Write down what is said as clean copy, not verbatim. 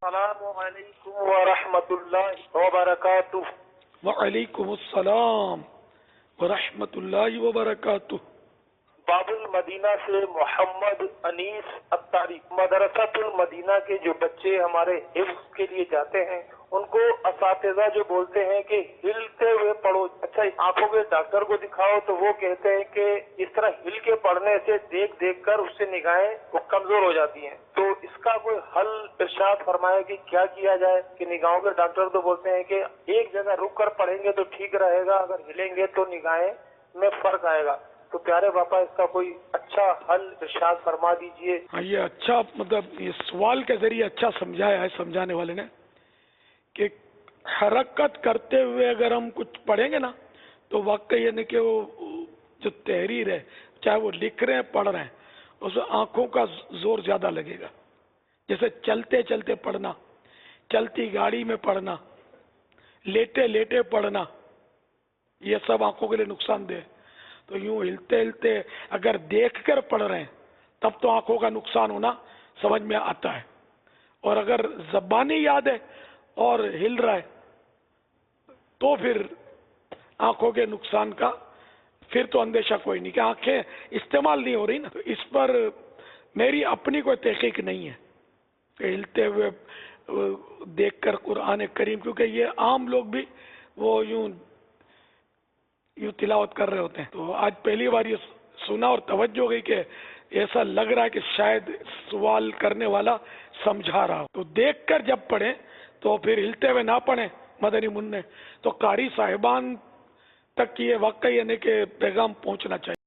السلام علیکم ورحمۃ اللہ وبرکاتہ۔ وعلیکم السلام ورحمۃ اللہ وبرکاتہ۔ باب المدینہ سے محمد انیس اتاری۔ مدرسۃ المدینہ کے جو بچے ہمارے حفظ کے لیے جاتے ہیں ان کو اساتذہ جو بولتے ہیں کہ ہلتے ہوئے پڑھو، اچھا آنکھوں کے ڈاکٹر کو دکھاؤ تو وہ کہتے ہیں کہ اس طرح ہل کے پڑھنے سے دیکھ دیکھ کر اس سے نگاہیں وہ کمزور ہو جاتی ہیں، تو اس کا کوئی حل ارشاد فرمائے کہ کیا کیا جائے؟ کہ نگاہوں کے ڈاکٹر تو بولتے ہیں کہ ایک جگہ رک کر پڑھیں گے تو ٹھیک رہے گا، اگر ہلیں گے تو نگاہیں میں فرق آئے گا، تو پیارے باپا اس کا کوئی اچھا حل ارشاد فرما دیجئے۔ ہاں، یہ اچھا مطلب یہ سوال کے ذریعے اچھا سمجھایا ہے سمجھانے والے نے کہ حرکت کرتے ہوئے اگر ہم کچھ پڑھیں گے نا تو واقعی یعنی کہ وہ جو تحریر ہے، چاہے وہ لکھ رہے ہیں پڑھ رہے ہیں، اس میں آنکھوں کا زور زیادہ لگے گا۔ جیسے چلتے چلتے پڑھنا، چلتی گاڑی میں پڑھنا، لیٹے لیٹے پڑھنا، یہ سب آنکھوں کے لیے نقصان دہ ہے۔ تو یوں ہلتے ہلتے اگر دیکھ کر پڑھ رہے ہیں تب تو آنکھوں کا نقصان ہونا سمجھ میں آتا ہے، اور اگر زبانی یاد ہے اور ہل رہا ہے تو پھر آنکھوں کے نقصان کا پھر تو اندیشہ کوئی نہیں کہ آنکھیں استعمال نہیں ہو رہی نا۔ تو اس پر میری اپنی کوئی تحقیق نہیں ہے کہ ہلتے ہوئے دیکھ کر قرآن کریم، کیونکہ یہ عام لوگ بھی وہ یوں تلاوت کر رہے ہوتے ہیں، تو آج پہلی بار یہ سنا اور توجہ گئی کہ ایسا لگ رہا ہے کہ شاید سوال کرنے والا سمجھا رہا ہو۔ تو دیکھ کر جب پڑھیں تو پھر ہلتے ہوئے نہ پڑھیں مدنی منع، تو قاری صاحبان تک یہ واقعی یعنی کہ پیغام پہنچنا چاہیے۔